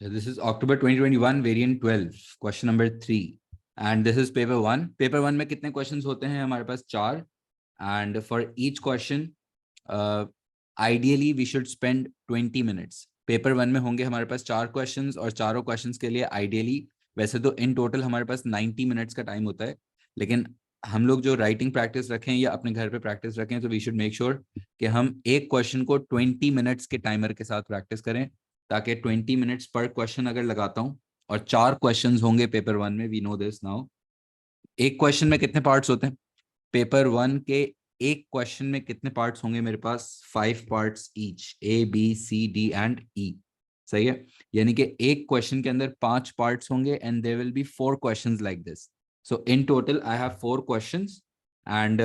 So this is October 2021 variant 12 question number 3 and this is paper 1. Paper 1 में कितने questions होते हैं हमारे पास 4 and for each question ideally we should spend 20 minutes. Paper 1 में होंगे हमारे पास 4 questions और चारों questions के लिए ideally वैसे तो in total हमारे पास 90 minutes का टाइम होता है, लेकिन हम लोग जो राइटिंग प्रैक्टिस रखें या अपने घर पे प्रैक्टिस रखें तो वी शुड मेक श्योर कि हम एक क्वेश्चन को 20 मिनट्स के टाइमर के साथ प्रैक्टिस करें, ताकि 20 मिनट्स पर क्वेश्चन अगर लगाता हूं और 4 क्वेश्चंस होंगे पेपर 1 में, वी नो दिस नाउ। एक क्वेश्चन में कितने पार्ट्स होते हैं पेपर 1 के? एक क्वेश्चन में कितने पार्ट्स होंगे मेरे पास? 5 parts each, A B C D and E. सही है, यानी कि एक क्वेश्चन के अंदर 5 पार्ट्स होंगे and there will be 4 questions like this. So in total I have 4 questions and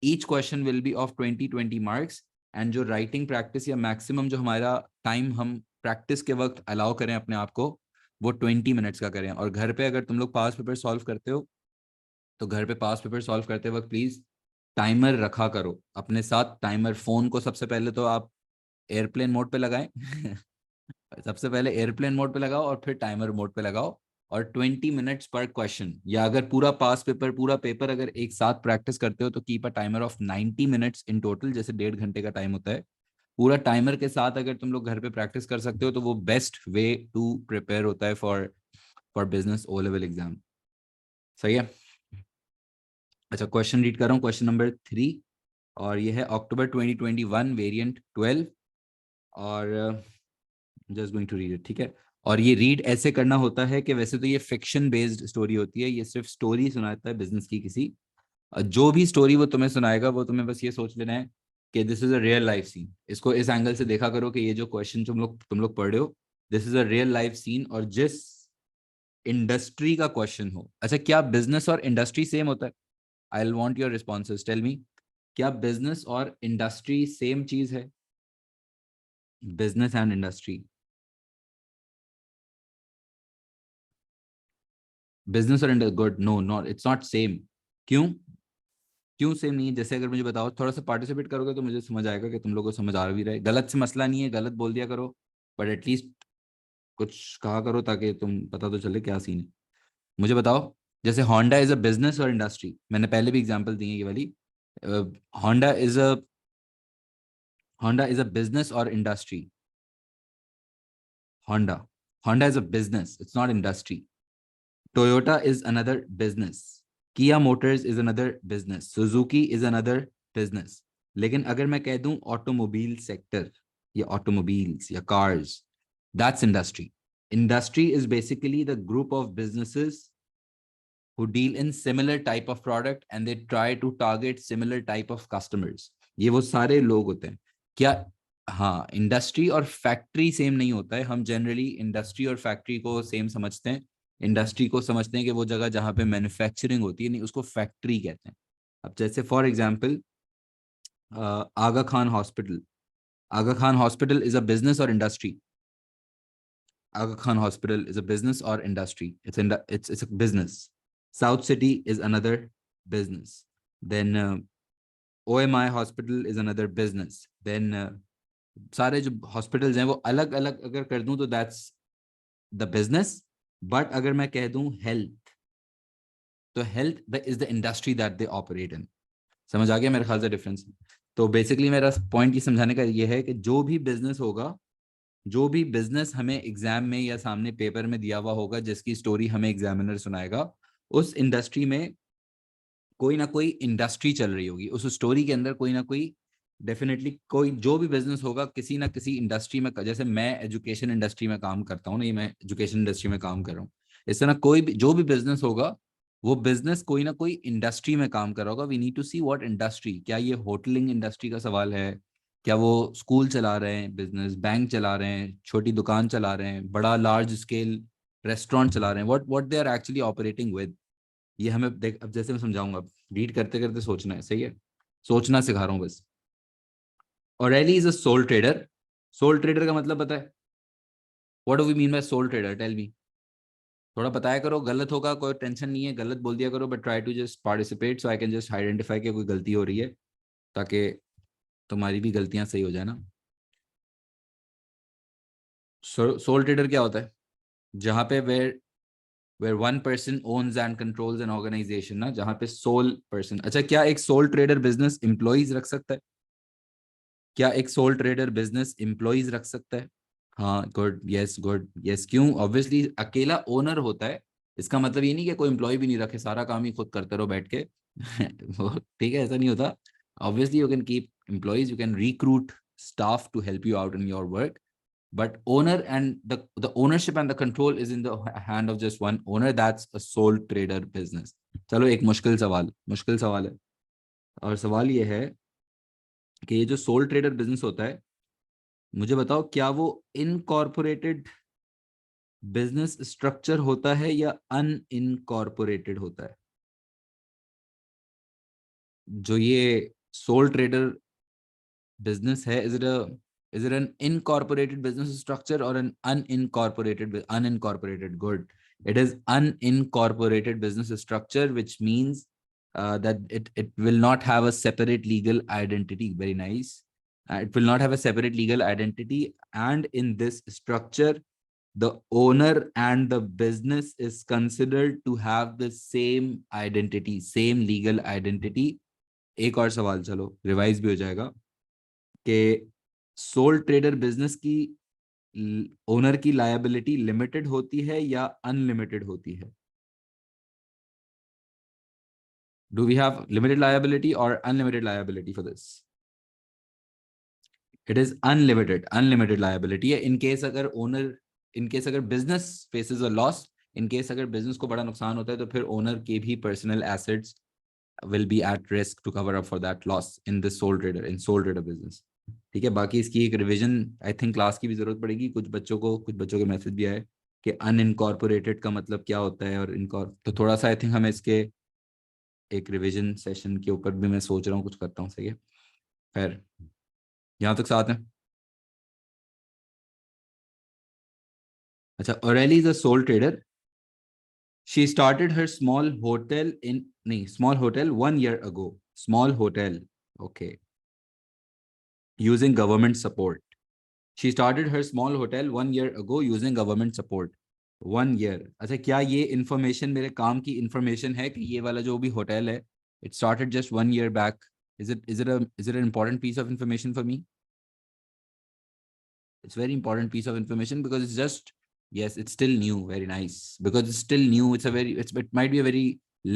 each question will be of 20 marks. And जो writing practice या मैक्सिमम जो हमारा टाइम हम प्रैक्टिस के वक्त अलाउ करें अपने आप को, वो 20 मिनट्स का करें। और घर पे अगर तुम लोग पास पेपर सॉल्व करते हो तो घर पे पास पेपर सॉल्व करते वक्त प्लीज टाइमर रखा करो अपने साथ। टाइमर फोन को सबसे पहले तो आप एयरप्लेन मोड पे लगाएं सबसे पहले एयरप्लेन मोड पे लगाओ और फिर टाइमर मोड पे लगाओ। और 20 मिनट्स पर क्वेश्चन, या अगर पूरा पास पेपर पूरा पेपर अगर एक साथ प्रैक्टिस करते हो तो keep a timer of 90 minutes in total, जैसे 1.5 घंटे का टाइम होता है। पूरा टाइमर के साथ अगर तुम लोग घर पे प्रैक्टिस कर सकते हो तो वो बेस्ट वे टू प्रिपेयर होता है for business O level exam. सही है। अच्छा, क्वेश्चन रीड कर रहा हूँ, क्वेश्चन नंबर 3 और ये है अक्टूबर 2021 वेरिएंट 12 और just going to read it. ठीक है, और ये रीड ऐसे करना होता है कि वैसे तो ये फिक्शन बेस्ड स्टोरी होती है, ये सिर्फ स्टोरी सुनाता है बिजनेस की किसी। जो भी स्टोरी वो तुम्हें सुनाएगा वो तुम्हें बस ये सोच लेना है कि this is a real life scene. इसको इस एंगल से देखा करो कि ये जो क्वेश्चन तुम लोग पढ़ रहे हो, this is a real life scene और जिस इंडस्ट्री का क्वेश्चन हो। अच्छा, क्या बिजनेस और इंडस्ट्री सेम होता है? I want your responses, tell me. क्या बिजनेस और इंडस्ट्री सेम चीज है? बिजनेस एंड इंडस्ट्री, बिजनेस और good, no not, it's not same. क्यों? क्यों सेम नहीं है? जैसे अगर मुझे बताओ, थोड़ा सा पार्टिसिपेट करोगे तो मुझे समझ आएगा कि तुम लोगों को समझ आ भी रहा है। गलत से मसला नहीं है, गलत बोल दिया करो बट एटलीस्ट कुछ कहा करो ताकि तुम पता तो चले क्या सीन है। मुझे बताओ, जैसे होंडा इज अ बिजनेस और इंडस्ट्री, मैंने पहले भी एग्जांपल दी है ये वाली। Honda is a Honda is a business और industry? Honda Honda is a business, it's not industry. Toyota is another business, Kia Motors is another business, Suzuki is another business। लेकिन अगर मैं कह दूं ऑटोमोबाइल सेक्टर या automobiles या cars, that's industry. Industry is basically the group of businesses who deal in similar type of product and they try to target similar type of customers। ये वो सारे लोग होते हैं। क्या? हाँ, इंडस्ट्री और फैक्ट्री सेम नहीं होता है। हम जनरली इंडस्ट्री और फैक्ट्री को सेम समझते हैं। इंडस्ट्री को समझते हैं कि वो जगह जहाँ पे मैन्युफैक्चरिंग होती है, नहीं उसको फैक्ट्री कहते हैं। अब जैसे for example Aga Khan hospital, Aga Khan hospital is a business और industry? Aga Khan Hospital is a business or industry? It's a business. South City is another business. Then OMI Hospital is another business. Then सारे जो hospitals हैं वो अलग अलग अगर कर दूं तो दैट्स द बिजनेस। बट अगर मैं कह दूं हेल्थ, तो health is the industry that they operate in. समझ आ गया मेरे ख्याल से डिफरेंस? तो बेसिकली मेरा पॉइंट ये समझाने का ये है कि जो भी बिजनेस होगा, जो भी बिजनेस हमें एग्जाम में या सामने पेपर में दिया हुआ होगा, जिसकी स्टोरी हमें एग्जामिनर सुनाएगा, उस इंडस्ट्री में कोई ना कोई इंडस्ट्री चल रही होगी। उस स्टोरी के अंदर कोई ना कोई डेफिनेटली कोई जो भी बिजनेस होगा किसी ना किसी इंडस्ट्री में। जैसे मैं एजुकेशन इंडस्ट्री में काम करता हूँ, नहीं मैं एजुकेशन इंडस्ट्री में काम कर रहा हूँ, इस तरह कोई भी जो भी बिजनेस होगा वो बिजनेस कोई ना कोई इंडस्ट्री में काम कर रहा होगा। We need to see what industry. क्या ये होटलिंग इंडस्ट्री का सवाल है? क्या वो स्कूल चला रहे हैं, बिजनेस बैंक चला रहे हैं, छोटी दुकान चला रहे हैं, बड़ा लार्ज स्केल रेस्टोरेंट चला रहे हैं? What they are actually operating with, ये हमें देख। अब जैसे मैं समझाऊंगा, रीड करते करते सोचना है। सही है, सोचना सिखा रहा हूँ बस। Aurelie is a sole trader. Sole trader का मतलब पता है? What do we mean by sole trader? Tell me. थोड़ा बताया करो, गलत होगा कोई टेंशन नहीं है, गलत बोल दिया करो but try to just participate so I can just identify कि कोई गलती हो रही है, ताकि तुम्हारी भी गलतियां सही हो जाए ना। सोल ट्रेडर क्या होता है? जहां पे where one person owns and controls an organization ना, जहां पे sole person. अच्छा, क्या एक sole trader business employees रख सकता है? क्या एक sole trader business employees रख सकता है? हाँ, गुड, यस, गुड, यस. क्यों? ऑब्वियसली अकेला ओनर होता है, इसका मतलब ये नहीं कि कोई एम्प्लॉय भी नहीं रखे, सारा काम ही खुद करते रहो बैठ के. ठीक है, ऐसा नहीं होता. Obviously you can keep employees, you can recruit staff to help you out in your work, but owner and the ownership and the control is in the hand of just one owner. That's a sole trader business. चलो एक मुश्किल सवाल है. और सवाल ये है कि ये जो सोल ट्रेडर बिजनेस होता है, मुझे बताओ क्या वो इनकॉर्पोरेटेड बिजनेस स्ट्रक्चर होता है या अनइनकॉर्पोरेटेड होता है? जो ये सोल ट्रेडर बिजनेस है, is it an incorporated business structure or an unincorporated? Good. It is unincorporated business structure, which means that it will not have a separate legal identity. Very nice. It will not have a separate legal identity, and in this structure the owner and the business is considered to have the same identity, same legal identity. एक और सवाल, चलो revise भी हो जाएगा, कि sole trader business की owner की लायबिलिटी लिमिटेड होती है या अनलिमिटेड होती है? Do we have limited liability और unlimited liability for this? It is unlimited liability है. इन केस अगर business faces a loss, in case अगर बिजनेस को बड़ा नुकसान होता है, तो फिर ओनर के भी personal assets will be at risk to cover up for that loss in this sole trader business. ठीक है, बाकी इसकी एक रिवीजन आई थिंक क्लास की भी जरूरत पड़ेगी. कुछ बच्चों के मैसेज भी आए कि अनइनकॉर्पोरेटेड का मतलब क्या होता है, और इनकॉर, तो थोड़ा सा आई थिंक हमें इसके एक रिवीजन सेशन के ऊपर भी मैं सोच रहा हूँ कुछ करता हूँ. सही है, खैर यहाँ तक साथ है. अच्छा, O'Reilly is a sole trader. She started her small hotel in नहीं small hotel 1 year ago. Small hotel, okay, using government support. She started her small hotel 1 year ago using government support. 1 year. अच्छा, क्या ये information मेरे काम की information है कि ये वाला जो भी होटल है, it started just 1 year back? Is it an important piece of information for me? It's very important piece of information because it's just, yes, it's still new. Very nice. Because it's still new. It might be a very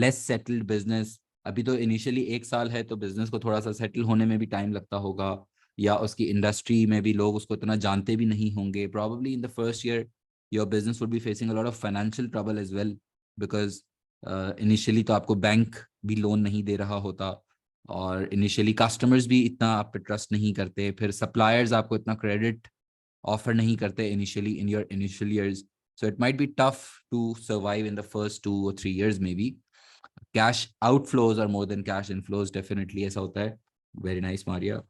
less settled business. अभी तो initially 1 साल है, तो business को थोड़ा सा settle होने में भी टाइम लगता होगा, या उसकी इंडस्ट्री में भी लोग उसको इतना जानते भी नहीं होंगे. Probably in the first year your business would be facing a lot of financial trouble as well, because initially तो आपको बैंक भी लोन नहीं दे रहा होता, और इनिशियली कस्टमर्स भी इतना आप पे ट्रस्ट नहीं करते, फिर सप्लायर्स आपको इतना क्रेडिट ऑफर नहीं करते initially in your initial years. So it might be tough to survive in the first 2 or 3 years maybe. Cash outflows are more than cash inflows, definitely ऐसा होता है. Very nice, Maria.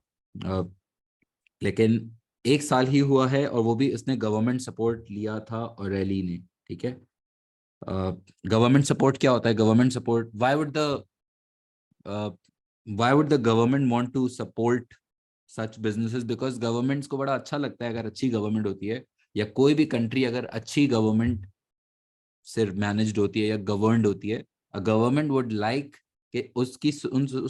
लेकिन 1 साल ही हुआ है, और वो भी उसने गवर्नमेंट सपोर्ट लिया था O'Reilly ने. ठीक है, गवर्नमेंट सपोर्ट क्या होता है? Government support, why would the government want to support such businesses? Because governments को बड़ा अच्छा लगता है अगर अच्छी गवर्नमेंट होती है, या कोई भी कंट्री अगर अच्छी गवर्नमेंट से मैनेज्ड होती है या गवर्नड होती है. अ गवर्नमेंट वुड लाइक कि उस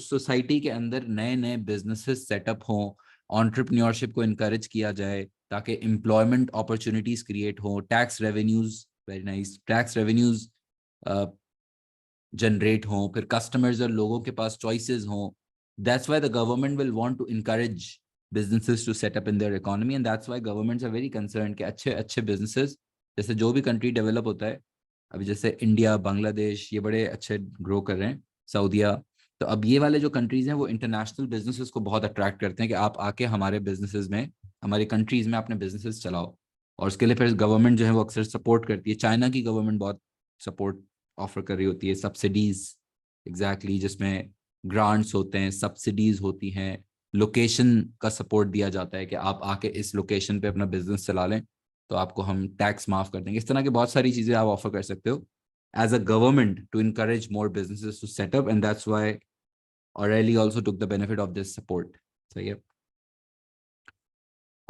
सोसाइटी के अंदर नए नए बिजनेसेस सेटअप हों, एंटरप्रेन्योरशिप को इनकरेज किया जाए, ताकि एम्प्लॉयमेंट अपॉर्चुनिटीज क्रिएट हो, tax revenues, very nice, tax revenues generate हों, फिर कस्टमर्स और लोगों के पास चॉइसेस हों. That's why the government will want to encourage businesses to set up in their economy, and that's why governments are very concerned कि अच्छे अच्छे businesses, जैसे जो भी कंट्री डेवलप होता है, अभी जैसे इंडिया, बांग्लादेश, ये बड़े अच्छे ग्रो कर रहे हैं, सऊदीया, तो अब ये वाले जो कंट्रीज हैं वो इंटरनेशनल बिजनेसेस को बहुत अट्रैक्ट करते हैं कि आप आके हमारे बिजनेसेस में, हमारी कंट्रीज में अपने बिजनेसेस चलाओ. और उसके लिए फिर गवर्नमेंट जो है वो अक्सर सपोर्ट करती है. चाइना की गवर्नमेंट बहुत सपोर्ट ऑफर कर रही होती है, सब्सिडीज, एग्जैक्टली, जिसमें ग्रांट्स होते हैं, सब्सिडीज होती हैं, लोकेशन का सपोर्ट दिया जाता है कि आप आके इस लोकेशन पे अपना बिजनेस चला लें तो आपको हम टैक्स माफ कर देंगे. इस तरह की बहुत सारी चीजें आप ऑफर कर सकते हो as a government to encourage more businesses to set up, and that's why O'Reilly also took the benefit of this support. सही है.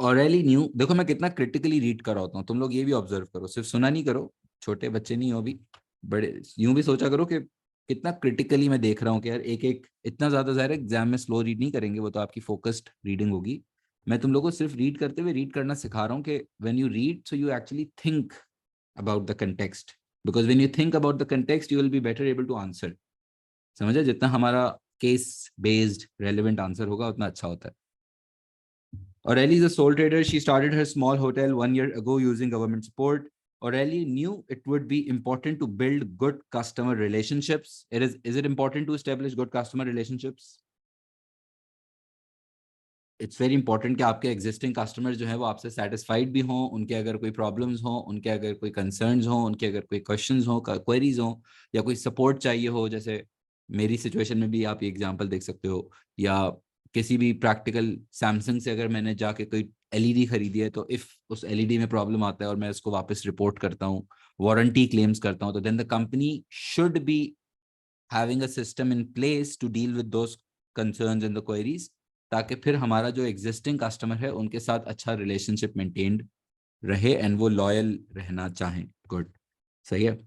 ऑरेली न्यू, देखो मैं कितना क्रिटिकली रीड कर रहा होता हूँ, तुम लोग ये भी ऑब्जर्व करो, सिर्फ सुना नहीं करो, छोटे बच्चे नहीं हो अभी, बड़े यूं भी सोचा करो कि कितना क्रिटिकली मैं देख रहा हूँ कि यार एक एक इतना ज्यादा, ज़ाहिर है एग्जाम में स्लो रीड नहीं करेंगे, वो तो आपकी फोकस्ड रीडिंग होगी। मैं तुम लोगों को सिर्फ रीड करते हुए रीड करना सिखा रहा हूँ कि when you read so you actually think about the context, because when you think about the context you will be better able to answer. समझे, जितना हमारा केस बेस्ड रेलिवेंट आंसर होगा उतना अच्छा होता है। O'Reilly is a sole trader. She started her small hotel 1 year ago using government support. O'Reilly knew it would be important to build good customer relationships. Is it important to establish good customer relationships? It's very important कि आपके existing customers जो है वो आपसे satisfied भी हों, उनके अगर कोई प्रॉब्लम्स हों, उनके अगर कोई कंसर्न्स हों, उनके अगर कोई क्वेश्चंस हों, क्वेरीज हों, या कोई सपोर्ट चाहिए हो, जैसे मेरी सिचुएशन में भी आप ये एग्जांपल देख सकते हो, या किसी भी प्रैक्टिकल सैमसंग से अगर मैंने जाके कोई एलईडी खरीदी है, तो इफ उस एलईडी में प्रॉब्लम आता है और मैं उसको वापस रिपोर्ट करता हूँ, वारंटी क्लेम्स करता हूँ, तो then the company should be having a system in place to deal with those concerns and the queries, ताकि फिर हमारा जो एग्जिस्टिंग कस्टमर है उनके साथ अच्छा रिलेशनशिप मेंटेन्ड रहे एंड वो लॉयल रहना चाहें। गुड, सही है।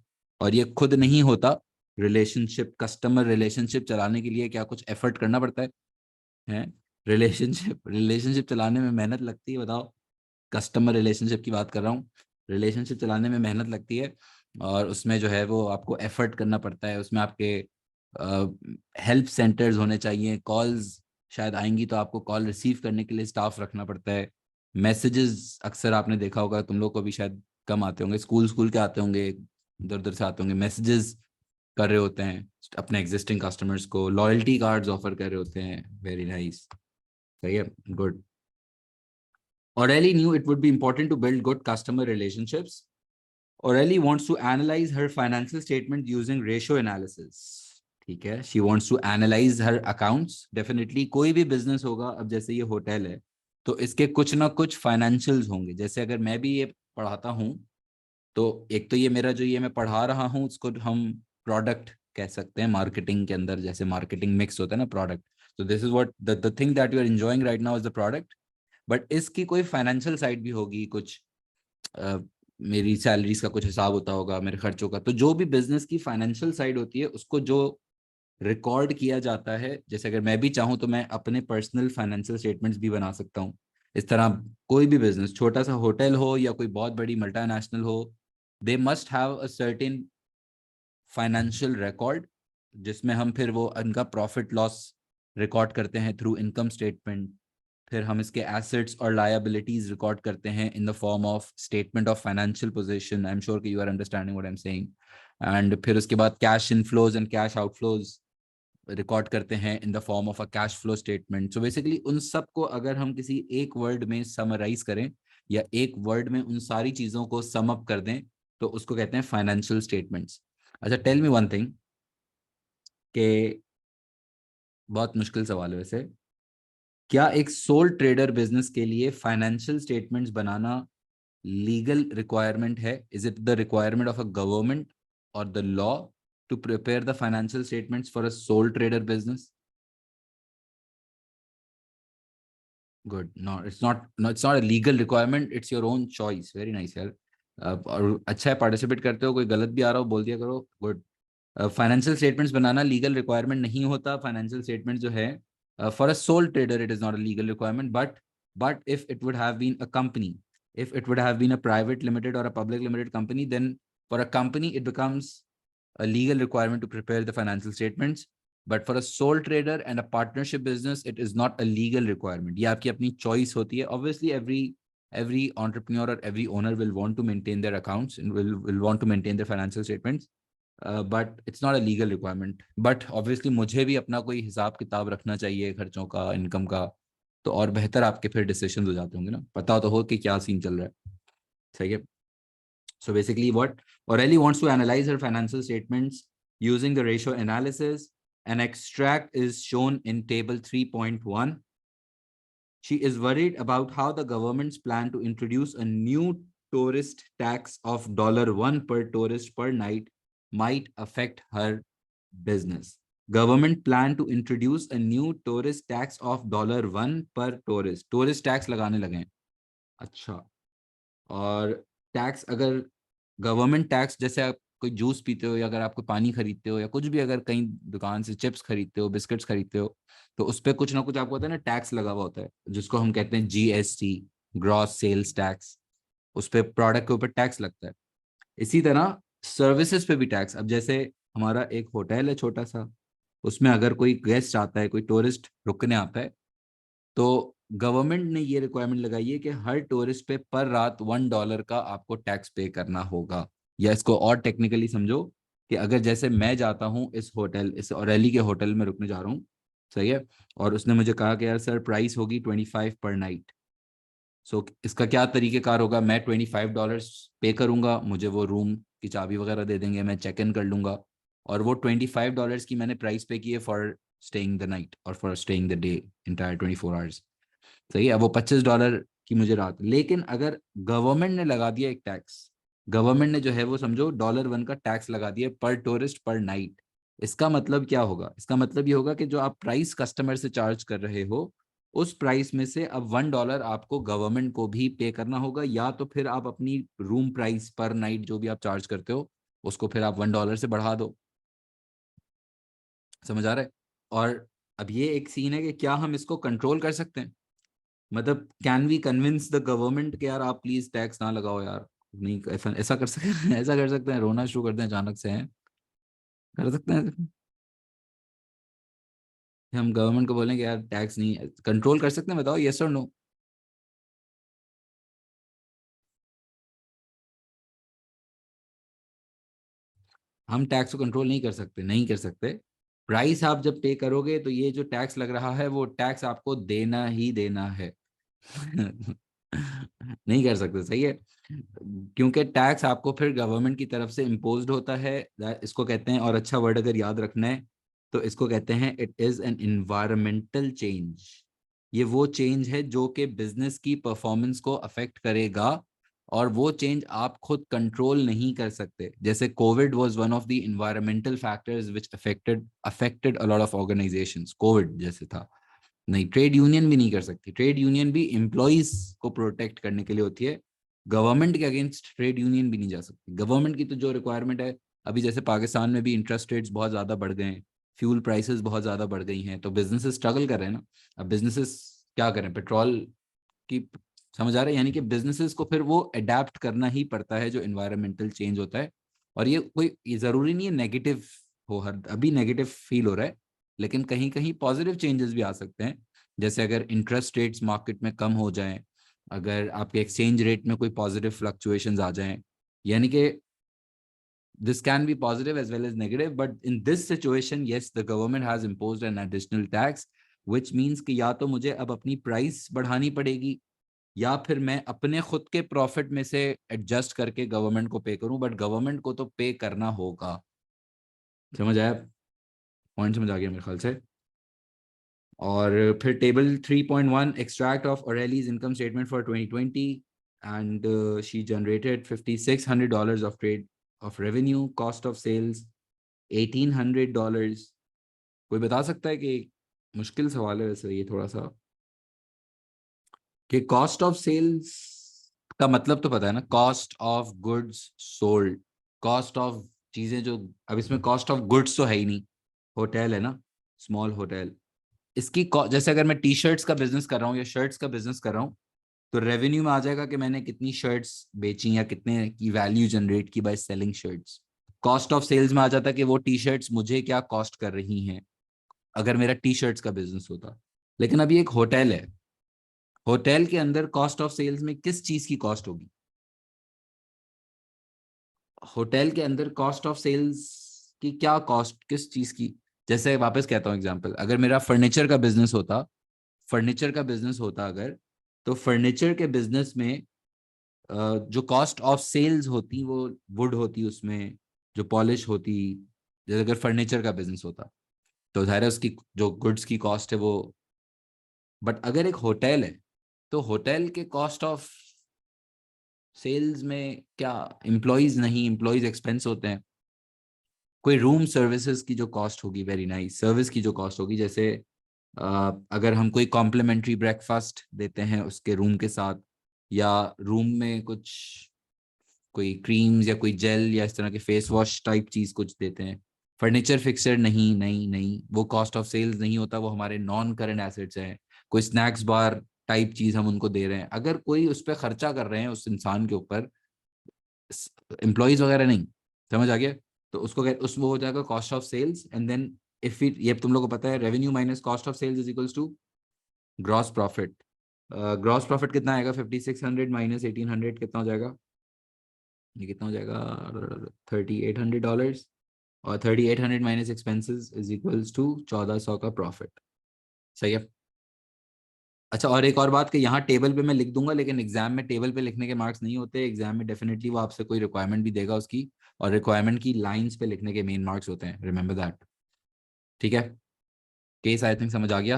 और ये खुद नहीं होता, रिलेशनशिप, कस्टमर रिलेशनशिप चलाने के लिए क्या कुछ एफर्ट करना पड़ता है? रिलेशनशिप रिलेशनशिप चलाने में मेहनत लगती है, बताओ। कस्टमर रिलेशनशिप की बात कर रहा हूँ, रिलेशनशिप चलाने में मेहनत लगती है, और उसमें जो है वो आपको एफर्ट करना पड़ता है, उसमें आपके हेल्प सेंटर्स होने चाहिए, कॉल्स शायद आएंगी तो आपको कॉल रिसीव करने के लिए स्टाफ रखना पड़ता है, मैसेजेस अक्सर आपने देखा होगा, तुम लोग को भी शायद कम आते होंगे, स्कूल स्कूल के आते होंगे, इधर उधर से आते होंगे, मैसेजेस कर रहे होते हैं अपने एग्जिस्टिंग कस्टमर्स को, लॉयल्टी कार्ड्स ऑफर कर रहे होते हैं, वेरी नाइस, सही है, good. O'Reilly knew it would be important to build good customer relationships. O'Reilly wants to analyze her financial statement using ratio analysis. ठीक है, she wants to analyze her accounts. Definitely कोई भी business होगा, अब जैसे ये होटल है तो इसके कुछ ना कुछ financials होंगे, जैसे अगर मैं भी ये पढ़ाता हूँ तो एक तो ये मेरा जो ये मैं पढ़ा रहा हूँ उसको हम प्रोडक्ट कह सकते हैं मार्केटिंग के अंदर, जैसे मार्केटिंग मिक्स होता है ना प्रोडक्ट, तो this is what the thing that you are enjoying right now is the product, but इसकी कोई फाइनेंशियल साइड भी होगी, कुछ मेरी सैलरीज का कुछ हिसाब होता होगा, मेरे खर्चों का, तो जो भी बिजनेस की फाइनेंशियल साइड होती है उसको जो रिकॉर्ड किया जाता है, जैसे अगर मैं भी चाहूँ तो मैं अपने पर्सनल फाइनेंशियल स्टेटमेंट्स भी बना सकता हूँ। इस तरह कोई भी बिजनेस, छोटा सा होटल हो या कोई बहुत बड़ी मल्टीनेशनल हो, they must have a certain financial record, जिसमें हम फिर वो उनका प्रॉफिट लॉस रिकॉर्ड करते हैं थ्रू इनकम स्टेटमेंट, फिर हम इसके एसेट्स और लायबिलिटीज रिकॉर्ड करते हैं in the form of statement of financial position. I am sure कि you are understanding what I am saying. And फिर उसके बाद cash inflows and cash outflows record करते हैं in the form of a cash flow statement. So basically उन सब को अगर हम किसी एक वर्ड में समराइज करें या एक वर्ड में उन सारी चीजों को सम अप कर दें तो उसको कहते हैं फाइनेंशियल स्टेटमेंट्स। अच्छा, टेल मी वन थिंग, कि बहुत मुश्किल सवाल है वैसे, क्या एक सोल ट्रेडर बिजनेस के लिए फाइनेंशियल स्टेटमेंट्स बनाना लीगल रिक्वायरमेंट है? Is it the requirement of a government और the law to prepare the financial statements for a sole trader business? Good, no it's not, no it's not a legal requirement, it's your own choice, very nice यार। और अच्छा है, participate करते हो, कोई गलत भी आ रहा हो बोल दिया करो, गुड। फाइनेंशियल स्टेटमेंट्स बनाना लीगल रिक्वायरमेंट नहीं होता, फाइनेंशियल स्टेटमेंट जो है for a sole trader it is not a legal requirement, but if it would have been a company, if it would have been a private limited or a public limited company, then for a company it becomes a legal requirement to prepare the financial statements, but for a sole trader and a partnership business it is not a legal requirement। ये आपकी अपनी choice होती है, obviously every entrepreneur or every owner will want to maintain their accounts and will want to maintain their financial statements, but it's not a legal requirement। but obviously मुझे भी अपना कोई हिसाब किताब रखना चाहिए खर्चों का, इनकम का, तो और बेहतर आपके फिर डिसीजन हो जाते होंगे ना, पता तो हो कि क्या सीन चल रहा है, सही है। So basically what O'Reilly wants to analyze her financial statements using the ratio analysis. An extract is shown in table 3.1. She is worried about how the government's plan to introduce a new tourist tax of $1 per tourist per night might affect her business. Government plan to introduce a new tourist tax of $1 per tourist. Tourist tax लगाने लगे हैं, अच्छा, और tax, अगर government tax, जैसे आप कोई juice पीते हो या अगर आप कोई पानी खरीदते हो या कुछ भी, अगर कहीं दुकान से चिप्स खरीदते हो, बिस्किट्स खरीदते हो, तो उस पर कुछ ना कुछ आपको होता है ना, टैक्स लगा हुआ होता है, जिसको हम कहते हैं GST, ग्रॉस सेल्स टैक्स। उस पर प्रोडक्ट के ऊपर टैक्स लगता है। इसी तरह सर्विसेज पे भी टैक्स। अब जैसे हमारा एक होटल है छोटा सा, उसमें अगर कोई गेस्ट आता है, कोई टूरिस्ट रुकने आता है, तो गवर्नमेंट ने ये रिक्वायरमेंट लगाई है कि हर टूरिस्ट पे पर रात $1 का आपको टैक्स पे करना होगा। या इसको और टेक्निकली समझो कि अगर जैसे मैं जाता हूँ इस होटल, इस औरेली के होटल में रुकने जा रहा हूँ, सही है, और उसने मुझे कहा कि यार सर प्राइस होगी 25 पर नाइट। सो इसका क्या तरीकेकार होगा, मैं $25 पे करूंगा, मुझे वो रूम की चाबी वगैरह दे देंगे, मैं चेक इन कर लूंगा, और वो $25 की मैंने प्राइस पे की है फॉर स्टेइंग द नाइट और for staying the day, entire 24 hours. सही है, वो $25 की मुझे रात। लेकिन अगर गवर्नमेंट ने लगा दिया एक टैक्स, गवर्नमेंट ने जो है वो समझो $1 का टैक्स लगा दिया पर टूरिस्ट पर नाइट। इसका मतलब क्या होगा, इसका मतलब ये होगा कि जो आप प्राइस कस्टमर से चार्ज कर रहे हो, उस प्राइस में से अब $1 आपको गवर्नमेंट को भी पे करना होगा, या तो फिर आप अपनी रूम प्राइस पर नाइट जो भी आप चार्ज करते हो, उसको फिर आप $1 से बढ़ा दो। समझ आ रहा है? और अब ये एक सीन है कि क्या हम इसको कंट्रोल कर सकते हैं? मतलब can we convince the government कि यार आप प्लीज टैक्स ना लगाओ यार? नहीं, ऐसा ऐसा कर सकते हैं? ऐसा कर सकते हैं, रोना शुरू कर दें अचानक से हैं? कर सकते हैं हम गवर्नमेंट को बोलें कि यार टैक्स नहीं कंट्रोल कर सकते हैं? बताओ, यस और नो। हम टैक्स को कंट्रोल नहीं कर सकते, नहीं कर सकते। प्राइस आप जब पे करोगे तो ये जो टैक्स लग रहा है वो टैक्स आपको देना ही देना है। नहीं कर सकते, सही है, क्योंकि टैक्स आपको फिर गवर्नमेंट की तरफ से इम्पोज्ड होता है। इसको कहते हैं, और अच्छा वर्ड अगर याद रखना है तो इसको कहते हैं, it is an environmental change. ये वो चेंज है जो कि बिजनेस की परफॉर्मेंस को अफेक्ट करेगा, और वो चेंज आप खुद कंट्रोल नहीं कर सकते। जैसे Covid was one of the environmental factors which affected affected a lot of organisations, Covid जैसे था। नहीं, ट्रेड यूनियन भी नहीं कर सकती। ट्रेड यूनियन भी एम्प्लॉइज को प्रोटेक्ट करने के लिए होती है, गवर्नमेंट के अगेंस्ट ट्रेड यूनियन भी नहीं जा सकती। गवर्नमेंट की तो जो रिक्वायरमेंट है, अभी जैसे पाकिस्तान में भी इंटरेस्ट रेट्स बहुत ज्यादा बढ़ गए हैं, फ्यूल प्राइसेस बहुत ज्यादा बढ़ गई हैं, तो बिजनेसेस स्ट्रगल कर रहे हैं ना। अब बिजनेसेस क्या करें, पेट्रोल की, समझ आ रहा है, यानी कि बिजनेसेस को फिर वो अडेप्ट करना ही पड़ता है जो इन्वायरमेंटल चेंज होता है। और ये कोई, ये जरूरी नहीं है नेगेटिव हो, हर अभी नेगेटिव फील हो रहा है, लेकिन कहीं कहीं पॉजिटिव चेंजेस भी आ सकते हैं। जैसे अगर इंटरेस्ट रेट्स मार्केट में कम हो जाएं, अगर आपके एक्सचेंज रेट में कोई पॉजिटिव फ्लक्चुएशंस आ जाएं, यानी कि this can be positive as well as negative, but in this situation yes, the government has imposed an additional tax, which means कि या तो मुझे अब अपनी प्राइस बढ़ानी पड़ेगी, या फिर मैं अपने खुद के प्रॉफिट में से एडजस्ट करके गवर्नमेंट को पे करूं, बट गवर्नमेंट को तो पे करना होगा। समझ आया? पॉइंट समझ आ गया मेरे ख्याल से। और फिर table 3.1, extract of Aurelie's income statement for 2020, and she generated $5,600 of trade of revenue, cost of sales $1,800। कोई बता सकता है कि, मुश्किल सवाल है वैसे ये थोड़ा सा, कि कॉस्ट ऑफ सेल्स का मतलब तो पता है ना, cost of goods sold, cost of चीजें जो, अब इसमें कॉस्ट ऑफ गुड्स तो है ही नहीं, होटल है ना, स्मॉल होटल। इसकी जैसे अगर मैं टी शर्ट्स का बिजनेस कर रहा हूँ या शर्ट्स का बिजनेस कर रहा हूँ, तो रेवेन्यू में आ जाएगा कि मैंने कितनी शर्ट्स बेची या कितने की वैल्यू जनरेट की by selling shirts. Cost of sales में आ जाता है कि वो टी शर्ट्स मुझे क्या कॉस्ट कर रही हैं, अगर मेरा टी शर्ट्स का बिजनेस होता। लेकिन अभी एक होटल है, होटल के अंदर कॉस्ट ऑफ सेल्स में किस चीज की कॉस्ट होगी? होटल के अंदर कॉस्ट ऑफ सेल्स की क्या कॉस्ट, किस चीज की? जैसे वापस कहता हूँ एग्जांपल, अगर मेरा फर्नीचर का बिजनेस होता, फर्नीचर का बिजनेस होता अगर, तो फर्नीचर के बिजनेस में जो कॉस्ट ऑफ सेल्स होती वो वुड होती, उसमें जो पॉलिश होती, जैसे अगर फर्नीचर का बिजनेस होता तो जाहिर है उसकी जो गुड्स की कॉस्ट है वो। बट अगर एक होटल है, तो होटल के कॉस्ट ऑफ सेल्स में क्या, एम्प्लॉयज नहीं, एम्प्लॉयज एक्सपेंस होते हैं। कोई रूम सर्विसेज की जो कॉस्ट होगी, वेरी नाइस सर्विस की जो कॉस्ट होगी, जैसे अगर हम कोई कॉम्प्लीमेंट्री ब्रेकफास्ट देते हैं उसके रूम के साथ, या रूम में कुछ कोई क्रीम्स या कोई जेल या इस तरह के फेस वॉश टाइप चीज कुछ देते हैं। फर्नीचर फिक्सर नहीं नहीं नहीं, वो कॉस्ट ऑफ सेल्स नहीं होता, वो हमारे नॉन करंट एसेट्स हैं। कोई स्नैक्स बार टाइप चीज हम उनको दे रहे हैं, अगर कोई उस पर खर्चा कर रहे हैं उस इंसान के ऊपर, एम्प्लॉयज वगैरह नहीं, समझ आ गया? तो उसको उस वो हो जाएगा cost of sales, and then if it, ये तुम लोग को पता है, revenue minus cost of sales is equals to gross profit. Gross profit कितना आएगा? 5600 माइनस 1800 कितना हो जाएगा? ये कितना हो जाएगा? $3800। और 3800 minus expenses is equals to 1400 का प्रॉफिट। सही है। अच्छा, और एक और बात कि यहाँ टेबल पे मैं लिख दूंगा, लेकिन एग्जाम में टेबल पे लिखने के मार्क्स नहीं होते। एग्जाम में डेफिनेटली वो आपसे कोई रिक्वायरमेंट भी देगा उसकी, और रिक्वायरमेंट की लाइंस पे लिखने के मेन मार्क्स होते हैं, रिमेंबर दैट। ठीक है, केस आई थिंक समझ आ गया।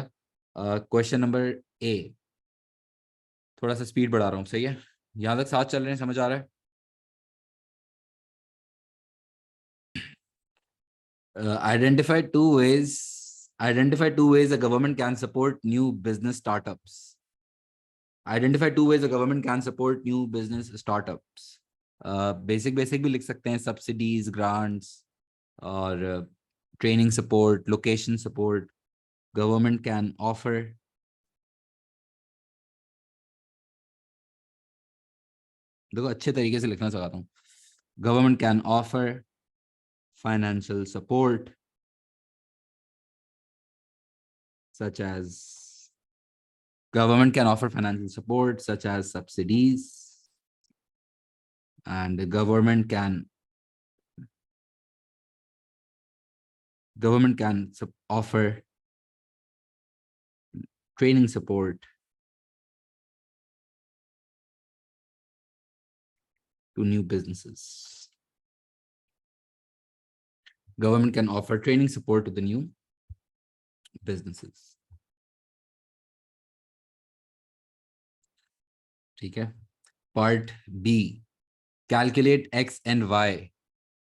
क्वेश्चन नंबर ए, थोड़ा सा स्पीड बढ़ा रहा हूँ, सही है? यहाँ तक साथ चल रहे हैं, समझ आ रहा है? Identify two ways a government can support new business startups. Identify two ways a government can support new business startups. Basic भी लिख सकते हैं, subsidies, grants, और training support, location support. Government can offer. देखो अच्छे तरीके से लिखना सिखाता हूँ। Government can offer financial support such as subsidies, and the government can offer training support to new businesses. Government can offer training support to the new businesses. ठीक है। Part B, calculate X and Y.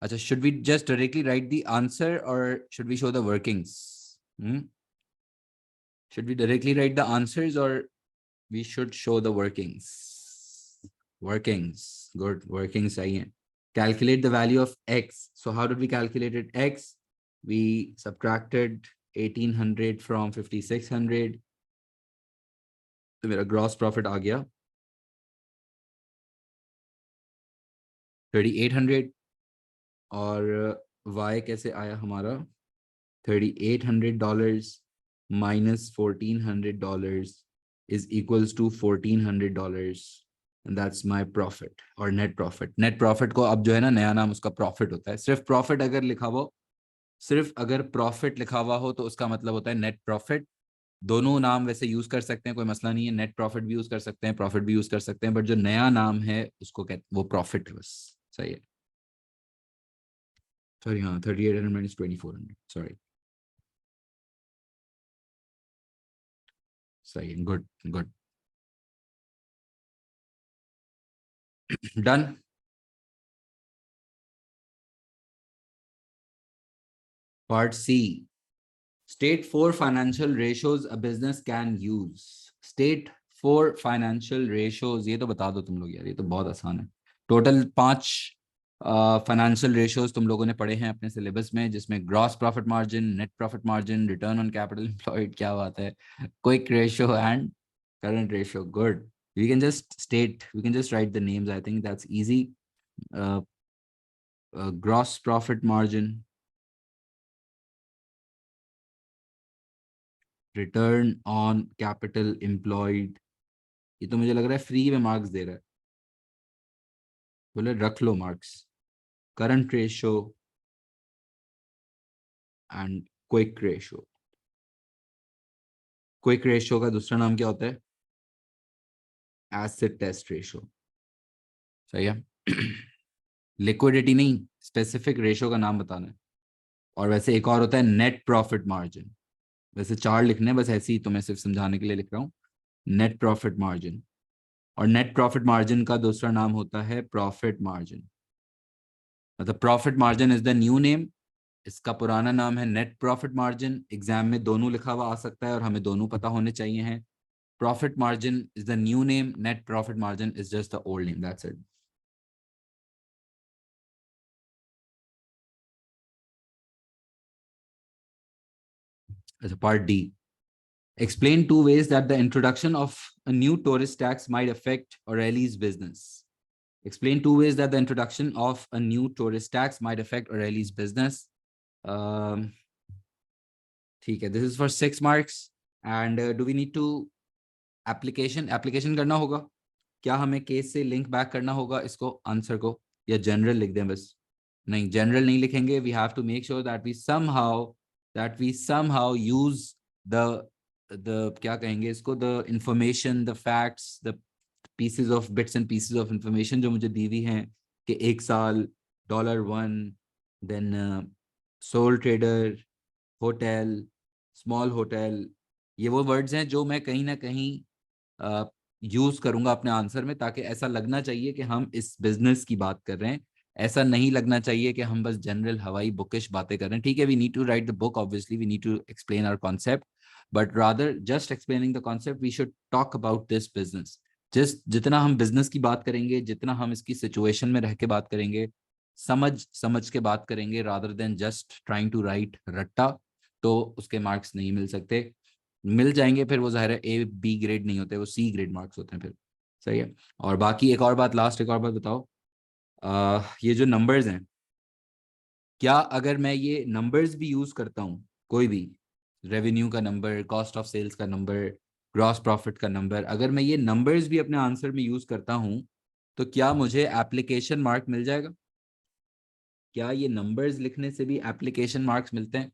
अच्छा, should we just directly write the answer or should we show the workings? Should we directly write the answers or we should show the workings? Workings, good, workings सही है। Calculate the value of X. So how did we calculate it? X, we subtracted 1800 from 5600, तो मेरा gross profit आ गया 3800, और Y कैसे आया हमारा? $3800 minus $1400 is equals to $1400, and that's my profit or net profit. Net profit को अब जो है ना, नया नाम उसका profit होता है। सिर्फ profit अगर लिखा हुआ, सिर्फ अगर profit लिखा हुआ हो तो उसका मतलब होता है net profit। दोनों नाम वैसे यूज कर सकते हैं, कोई मसला नहीं है। नेट प्रॉफिट भी यूज कर सकते हैं, प्रॉफिट भी यूज कर सकते हैं, बट जो नया नाम है उसको कहते, वो प्रॉफिट है बस। सही है। सॉरी, हाँ, 3800 माइनस 2400, सॉरी। सही है, good good, done. Part C, state 4 financial ratios a business can use. State 4 financial ratios, ये तो बता दो तुम लोग यार, ये तो बहुत आसान है। टोटल 5 फाइनेंशियल रेशियोज तुम लोगों ने पढ़े हैं अपने सिलेबस में, जिसमें gross profit margin, net profit margin, return on capital employed, क्या बात है, quick ratio and current ratio. Good, we can just write the names. I think that's easy. uh, Gross profit margin, return on capital employed, ये तो मुझे लग रहा है free में मार्क्स दे रहा है, बोले रख लो marks. Current ratio and quick ratio. Quick ratio का दूसरा नाम क्या होता है? Acid test ratio. सही है। लिक्विडिटी नहीं, स्पेसिफिक रेशियो का नाम बताना है। और वैसे एक और होता है नेट प्रॉफिट मार्जिन। वैसे 4 लिखने हैं, बस ऐसे ही तुम्हें सिर्फ समझाने के लिए लिख रहा हूँ। नेट प्रॉफिट मार्जिन, और नेट प्रॉफिट मार्जिन का दूसरा नाम होता है प्रॉफिट मार्जिन। मतलब profit margin is the new name, इसका पुराना नाम है नेट प्रॉफिट मार्जिन। एग्जाम में दोनों लिखा हुआ आ सकता है और हमें दोनों पता होने चाहिए हैं। Profit margin is the new name, net profit margin is just the old name. That's it. As a part D, explain 2 ways that the introduction of a new tourist tax might affect O'Reilly's business. Explain 2 ways that the introduction of a new tourist tax might affect O'Reilly's business. ठीक है, this is for 6 marks. And do we need to application करना होगा? क्या हमें case से link back करना होगा इसको आंसर को, या जनरल लिख दें बस? नहीं, जनरल नहीं लिखेंगे. We have to make sure that we somehow use the क्या कहेंगे इसको, the information, the facts, the pieces of bits and pieces of information जो मुझे दी हुई हैं कि 1 साल, $1, then sole trader, hotel, small hotel, ये वो वर्ड्स हैं जो मैं कहीं ना कहीं यूज करूंगा अपने आंसर में, ताकि ऐसा लगना चाहिए कि हम इस बिजनेस की बात कर रहे हैं. ऐसा नहीं लगना चाहिए कि हम बस जनरल हवाई बुकिश बातें कर रहे हैं. ठीक है, we need to write the book, obviously we need to explain our concept, but rather just explaining the concept we should talk about this business. जितना हम बिजनेस की बात करेंगे, जितना हम इसकी सिचुएशन में रह के बात करेंगे, समझ समझ के बात करेंगे, rather than just trying to write रट्टा, तो उसके मार्क्स नहीं मिल सकते. मिल जाएंगे फिर वो ज़ाहिर है A-B ग्रेड नहीं होते, वो C ग्रेड मार्क्स होते हैं फिर. सही है. और बाकी एक और बात, लास्ट एक और बात बताओ, ये जो नंबर्स हैं, क्या अगर मैं ये नंबर्स भी यूज करता हूँ, कोई भी रेवेन्यू का नंबर, कॉस्ट ऑफ सेल्स का नंबर, ग्रॉस प्रॉफिट का नंबर, अगर मैं ये नंबर्स भी अपने आंसर में यूज करता हूँ, तो क्या मुझे एप्लीकेशन मार्क मिल जाएगा? क्या ये नंबर्स लिखने से भी एप्लीकेशन मार्क्स मिलते हैं?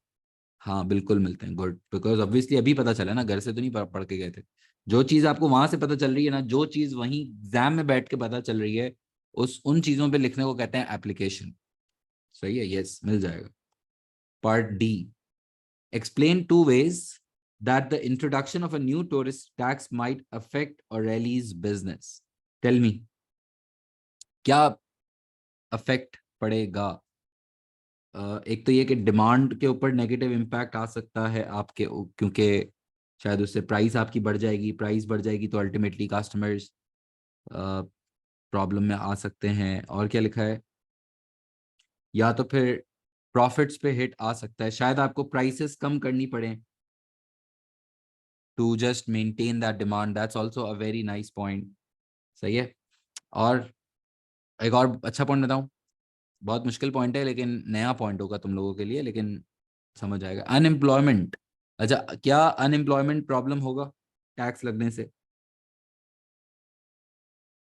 हाँ बिल्कुल मिलते हैं. गुड, बिकॉज ऑब्वियसली अभी पता चला ना, घर से तो नहीं पढ़ के गए थे. जो चीज आपको वहां से पता चल रही है ना, जो चीज वहीं एग्जाम में बैठ के पता चल रही है, उन चीजों पे लिखने को कहते हैं एप्लीकेशन. सही है, यस, मिल जाएगा. Part D, explain 2 ways that the introduction of a new tourist tax might affect O'Reilly's business. Tell me, क्या अफेक्ट पड़ेगा? एक तो ये कि डिमांड के ऊपर नेगेटिव इम्पैक्ट आ सकता है आपके, क्योंकि शायद उससे प्राइस आपकी बढ़ जाएगी. प्राइस बढ़ जाएगी तो अल्टीमेटली कस्टमर्स प्रॉब्लम में आ सकते हैं. और क्या लिखा है? या तो फिर प्रॉफिट्स पे हिट आ सकता है, शायद आपको प्राइसेस कम करनी पड़े to just maintain that demand. That's also a very nice point. सही है. और एक और अच्छा पॉइंट बताऊं, बहुत मुश्किल पॉइंट है लेकिन नया पॉइंट होगा तुम लोगों के लिए, लेकिन समझ आएगा. अनएम्प्लॉयमेंट. अच्छा, क्या अनएम्प्लॉयमेंट प्रॉब्लम होगा टैक्स लगने से?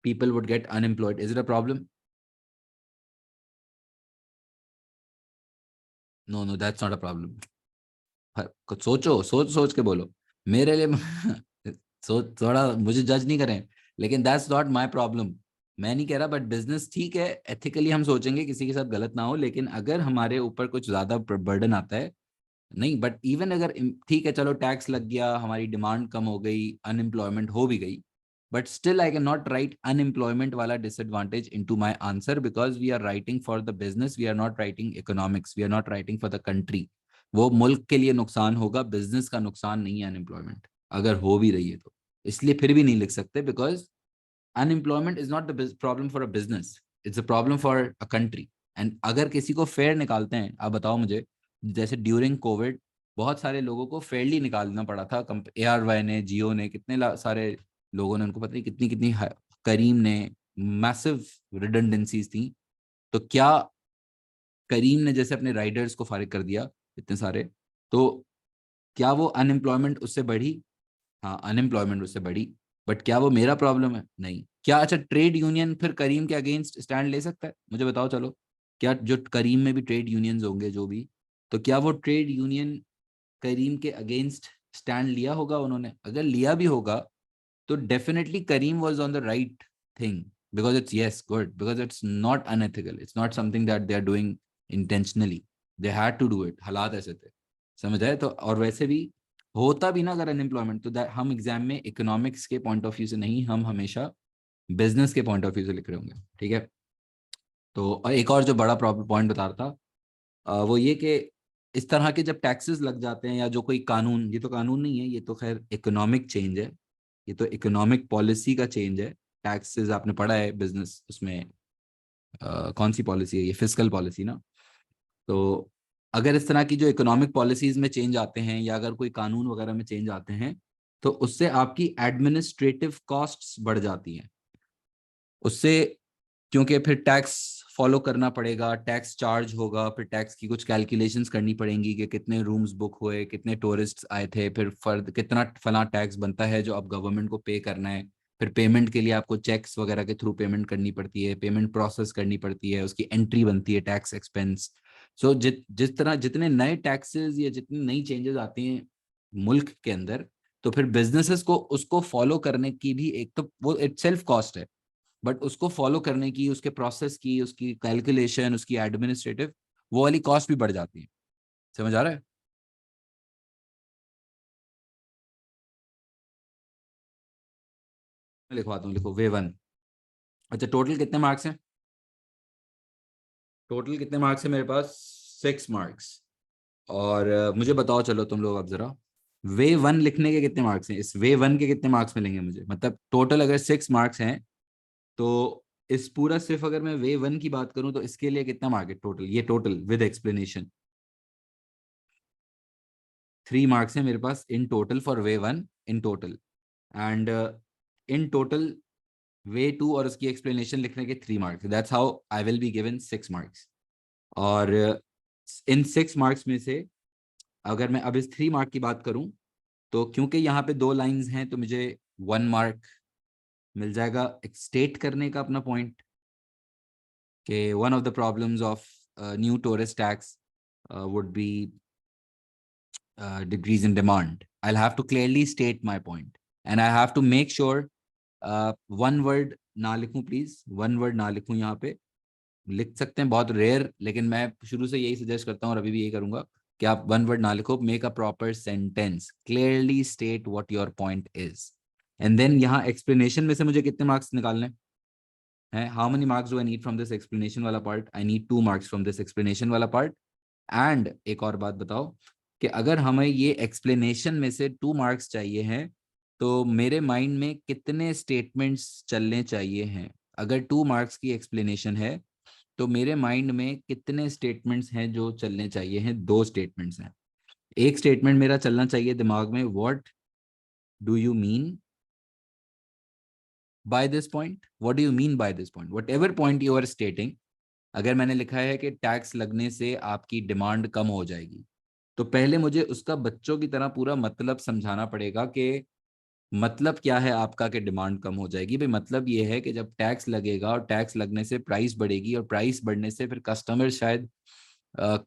People would get unemployed. Is it a problem? No no, that's not a problem. कुछ सोचो, सोच के बोलो मेरे लिए. सोच, थोड़ा मुझे जज नहीं करें, लेकिन दैट्स नॉट माय प्रॉब्लम. मैं नहीं कह रहा, बट बिजनेस ठीक है, एथिकली हम सोचेंगे किसी के साथ गलत ना हो, लेकिन अगर हमारे ऊपर कुछ ज्यादा बर्डन आता है, नहीं, बट इवन अगर ठीक है, चलो टैक्स लग गया, हमारी डिमांड कम हो गई, अनएम्प्लॉयमेंट हो भी गई, but still I can not write unemployment वाला disadvantage into my answer, because we are writing for the business, we are not writing economics, we are not writing for the country. वो मुल्क के लिए नुकसान होगा, बिजनेस का नुकसान नहीं है अनएम्प्लॉयमेंट, अगर हो भी रही है तो. इसलिए फिर भी नहीं लिख सकते, because unemployment is not the problem for a business, it's a problem for a country. And अगर किसी को फेयर निकालते हैं, आप बताओ मुझे, जैसे ड्यूरिंग कोविड बहुत सारे लोगों को फेयरली निकालना पड़ा था. ARY ने, जियो ने, कितने सारे लोगों ने, उनको पता नहीं कितनी कितनी, करीम ने, मैसिव रिडंडेंसीज थी. तो क्या करीम ने जैसे अपने राइडर्स को फारिग कर दिया इतने सारे, तो क्या वो अनएम्प्लॉयमेंट उससे बढ़ी? हाँ, अनएम्प्लॉयमेंट उससे बढ़ी, बट क्या वो मेरा प्रॉब्लम है? नहीं. क्या अच्छा ट्रेड यूनियन फिर करीम के अगेंस्ट स्टैंड ले सकता है? मुझे बताओ. चलो, क्या जो करीम में भी ट्रेड यूनियंस होंगे जो भी, तो क्या वो ट्रेड यूनियन करीम के अगेंस्ट स्टैंड लिया होगा उन्होंने? अगर लिया भी होगा तो definitely Karim was on the right thing, because it's, yes, good, because it's not unethical, it's not something that they are doing intentionally, they had to do it, हालात ऐसे थे. समझ आए? तो और वैसे भी होता भी ना अगर अनएम्प्लॉयमेंट, तो हम एग्जाम में इकोनॉमिक्स के पॉइंट ऑफ व्यू से नहीं, हम हमेशा बिजनेस के पॉइंट ऑफ व्यू से लिख रहे होंगे. ठीक है. तो और एक और जो बड़ा प्रॉब्लम पॉइंट बता रहा था, वो ये कि इस तरह के जब टैक्सेस लग जाते हैं, या जो कोई कानून, ये तो कानून नहीं है, ये तो खैर इकोनॉमिक चेंज है, ये तो इकोनॉमिक पॉलिसी का चेंज है। टैक्सेस आपने पढ़ा है बिजनेस उसमें, कौन सी पॉलिसी है ये, फिस्कल पॉलिसी ना। तो अगर इस तरह की जो इकोनॉमिक पॉलिसीज में चेंज आते हैं या अगर कोई कानून वगैरह में चेंज आते हैं तो उससे आपकी एडमिनिस्ट्रेटिव कॉस्ट्स बढ़ जाती हैं उससे, क्योंकि फिर टैक्स फॉलो करना पड़ेगा, टैक्स चार्ज होगा, फिर टैक्स की कुछ कैलकुलेशंस करनी पड़ेंगी कि कितने रूम्स बुक हुए, कितने टूरिस्ट आए थे, फिर फर्द कितना फला टैक्स बनता है जो अब गवर्नमेंट को पे करना है। फिर पेमेंट के लिए आपको चेक्स वगैरह के थ्रू पेमेंट करनी पड़ती है, पेमेंट प्रोसेस करनी पड़ती है, उसकी एंट्री बनती है टैक्स एक्सपेंस। सो जिस तरह जितने नए टैक्सेस या जितनी नई चेंजेस आती हैं मुल्क के अंदर, तो फिर बिजनेसेस को उसको फॉलो करने की भी एक तो वो इट सेल्फ कॉस्ट है, बट उसको फॉलो करने की, उसके प्रोसेस की, उसकी कैलकुलेशन, उसकी एडमिनिस्ट्रेटिव, वो वाली कॉस्ट भी बढ़ जाती है। समझ आ रहा है? मैं लिखवाता हूँ, लिखो वे वन। अच्छा, टोटल कितने मार्क्स हैं? टोटल कितने मार्क्स है मेरे पास? 6 मार्क्स। और मुझे बताओ, चलो तुम लोग अब जरा, वे वन लिखने के कितने मार्क्स हैं? इस वे वन के कितने मार्क्स मिलेंगे मुझे? मतलब टोटल अगर 6 मार्क्स हैं तो इस पूरा, सिर्फ अगर मैं वे वन की बात करूं तो इसके लिए कितना मार्क है टोटल, ये टोटल विद एक्सप्लेनेशन? 3 मार्क्स है मेरे पास in total for way one, in total. And in total way two और उसकी एक्सप्लेनेशन लिखने के 3 marks, that's how I will be given 6 marks. और इन 6 मार्क्स में से अगर मैं अब इस 3 मार्क की बात करूं तो क्योंकि यहाँ पे 2 लाइंस हैं तो मुझे 1 मार्क मिल जाएगा स्टेट करने का अपना पॉइंट, कि one of the problems of new tourist tax would be decrease in demand. I'll have to clearly state my point and I have to make sure one word ना लिखूं, please one word ना लिखूं। यहाँ पे लिख सकते हैं, बहुत रेयर, लेकिन मैं शुरू से यही सजेस्ट करता हूँ और अभी भी यही करूंगा कि आप वन वर्ड ना लिखो, make a proper sentence, clearly state what your point is, and then यहाँ एक्सप्लेनेशन में से मुझे कितने मार्क्स निकालने हैं? How many marks do I need from this explanation वाला part? I need 2 marks from this explanation वाला पार्ट। एंड एक और बात बताओ कि अगर हमें ये एक्सप्लेनेशन में से 2 मार्क्स चाहिए हैं तो मेरे माइंड में कितने स्टेटमेंट्स चलने चाहिए हैं? अगर 2 मार्क्स की एक्सप्लेनेशन है तो मेरे माइंड में कितने स्टेटमेंट्स हैं जो चलने चाहिए हैं? 2 स्टेटमेंट्स हैं। एक स्टेटमेंट मेरा चलना चाहिए दिमाग में, what do you mean by this point, what do you mean by this point, whatever point you are stating. अगर मैंने लिखा है कि टैक्स लगने से आपकी डिमांड कम हो जाएगी, तो पहले मुझे उसका बच्चों की तरह पूरा मतलब समझाना पड़ेगा कि मतलब क्या है आपका कि डिमांड कम हो जाएगी। भाई मतलब ये है कि जब टैक्स लगेगा और टैक्स लगने से प्राइस बढ़ेगी और प्राइस बढ़ने से फिर कस्टमर शायद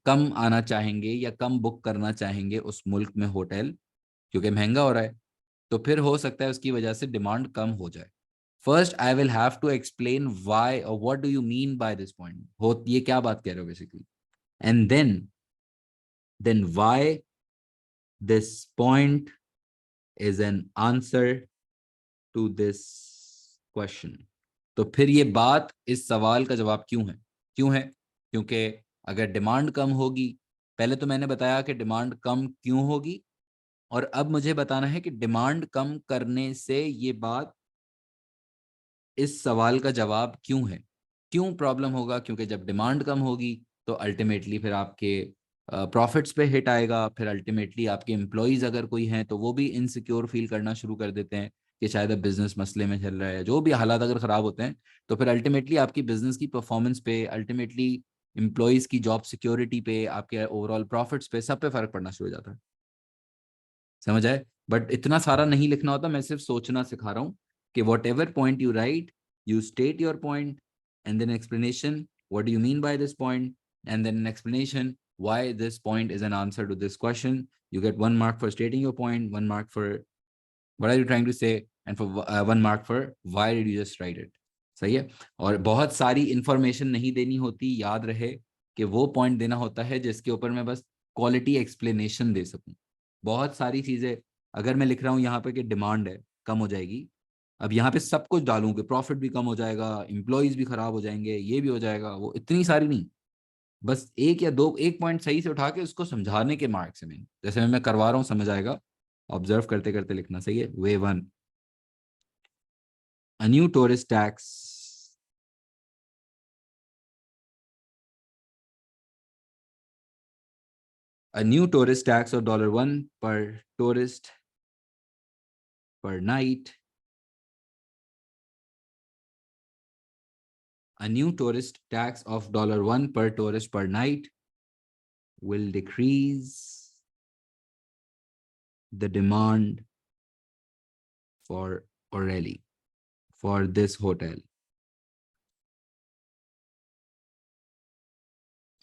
कम आना चाहेंगे या कम बुक करना चाहेंगे उस मुल्क में होटल, क्योंकि महंगा हो रहा है, तो फिर हो सकता है उसकी वजह से डिमांड कम हो जाए। First I will have to explain why और what do you mean by this point, हो ये क्या बात कह रहे हो basically, and then why this point is an answer to this question। तो फिर ये बात, इस सवाल का जवाब क्यों है? क्यों है? क्योंकि अगर डिमांड कम होगी, पहले तो मैंने बताया कि डिमांड कम क्यों होगी, और अब मुझे बताना है कि डिमांड कम करने से ये बात, इस सवाल का जवाब क्यों है, क्यों प्रॉब्लम होगा? क्योंकि जब डिमांड कम होगी तो अल्टीमेटली फिर आपके प्रॉफिट्स पे हिट आएगा, फिर अल्टीमेटली आपके एम्प्लॉयज अगर कोई हैं तो वो भी इनसिक्योर फील करना शुरू कर देते हैं कि शायद अब बिजनेस मसले में चल रहा है, जो भी हालात अगर ख़राब होते हैं तो फिर अल्टीमेटली आपकी बिजनेस की परफॉर्मेंस पे, अल्टीमेटली एम्प्लॉयज की जॉब सिक्योरिटी पे, आपके ओवरऑल प्रॉफिट्स पे, सब पे फर्क पड़ना शुरू हो जाता है। समझ आए? बट इतना सारा नहीं लिखना होता, मैं सिर्फ सोचना सिखा रहा हूँ कि whatever point you write, you state your point and then explanation, what do you mean by this point, and then an explanation why this point is an answer to this question. You get 1 mark for stating your point, 1 mark for what are you trying to say, and for 1 mark for why did you just write it। सही है? और बहुत सारी information नहीं देनी होती, याद रहे कि वो पॉइंट देना होता है जिसके ऊपर मैं बस क्वालिटी एक्सप्लेनेशन दे सकूं। बहुत सारी चीजें, अगर मैं लिख रहा हूँ यहाँ पे कि डिमांड है कम हो जाएगी, अब यहाँ पे सब कुछ डालूं कि प्रॉफिट भी कम हो जाएगा, एम्प्लॉयज भी खराब हो जाएंगे, ये भी हो जाएगा, वो इतनी सारी नहीं, बस एक या दो, एक पॉइंट सही से उठा के उसको समझाने के मार्क्स में, जैसे मैं करवा रहा हूँ, समझ आएगा। ऑब्जर्व करते करते लिखना, सही है? Way one. A new tourist tax of $1 per tourist per night. A new tourist tax of $1 per tourist per night will decrease the demand for O'Reilly, for this hotel.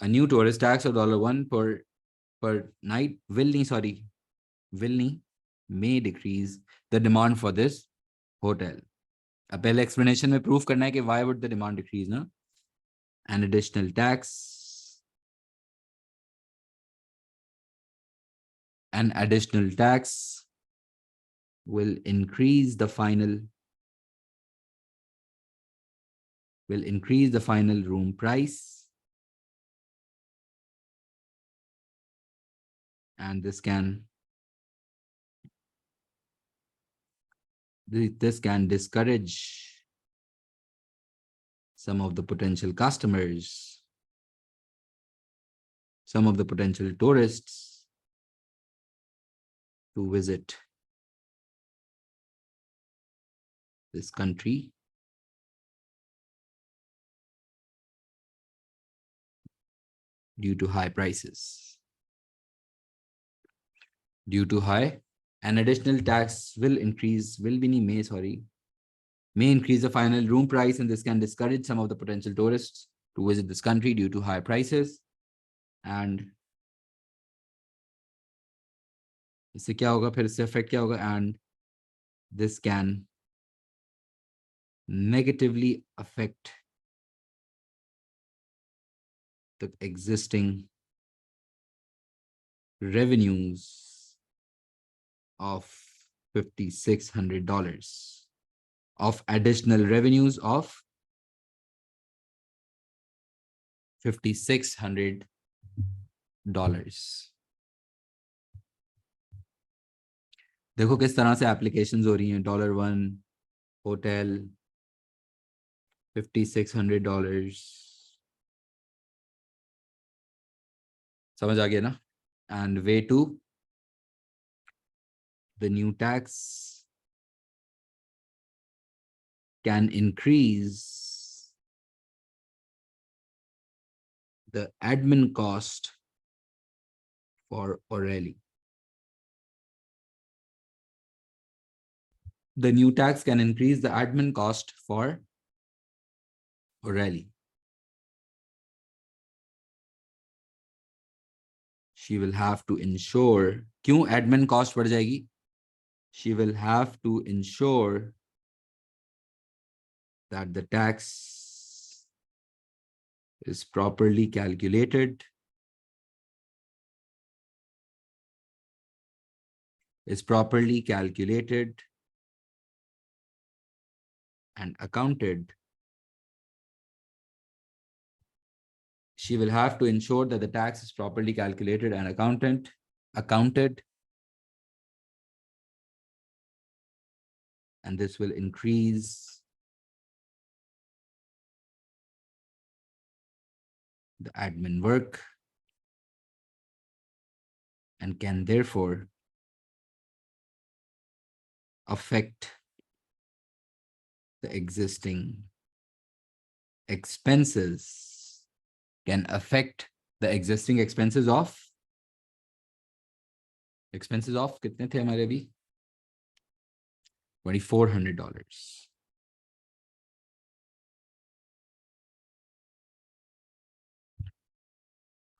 A new tourist tax of $1 per night may decrease the demand for this hotel. अब पहले explanation में prove करना है कि why would the demand decrease, ना? An additional tax will increase the final room price, and this can discourage some of the potential customers, some of the potential tourists to visit this country due to high prices. An additional tax may increase the final room price, and this can discourage some of the potential tourists to visit this country due to high prices. And इससे क्या होगा, फिर इससे effect क्या होगा? And this can negatively affect the existing revenues of $5,600, of additional revenues of $5,600. देखो किस तरह से एप्लीकेशंस हो रही हैं. $1 होटल, $5,600. समझ आ गया ना? And way 2, the new tax can increase the admin cost for O'Reilly. The new tax can increase the admin cost for O'Reilly. She will have to ensure. क्यों admin cost बढ़ जाएगी? She will have to ensure that the tax is properly calculated, and accounted. She will have to ensure that the tax is properly calculated and accounted, and this will increase the admin work and can therefore affect the existing expenses, of कितने थे हमारे अभी? $2,400.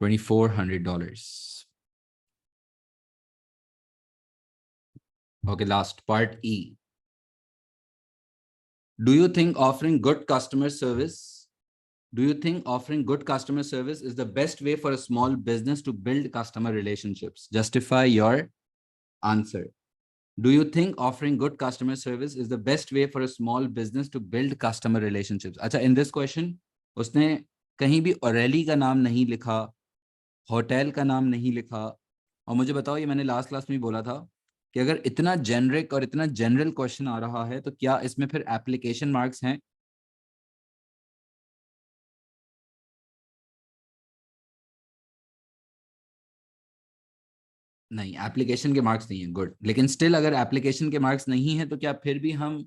$2,400. Okay, last part E. Do you think offering good customer service is the best way for a small business to build customer relationships? Justify your answer. Do you think offering good customer service is the best way for a small business to build customer relationships? अच्छा, in this question, उसने कहीं भी O'Reilly का नाम नहीं लिखा, hotel का नाम नहीं लिखा, और मुझे बताओ, ये मैंने लास्ट क्लास में भी बोला था कि अगर इतना जेनरिक और इतना जनरल क्वेश्चन आ रहा है तो क्या इसमें फिर एप्लीकेशन मार्क्स हैं? नहीं, एप्लीकेशन के मार्क्स नहीं है, गुड। लेकिन स्टिल अगर एप्लीकेशन के मार्क्स नहीं है तो क्या फिर भी हम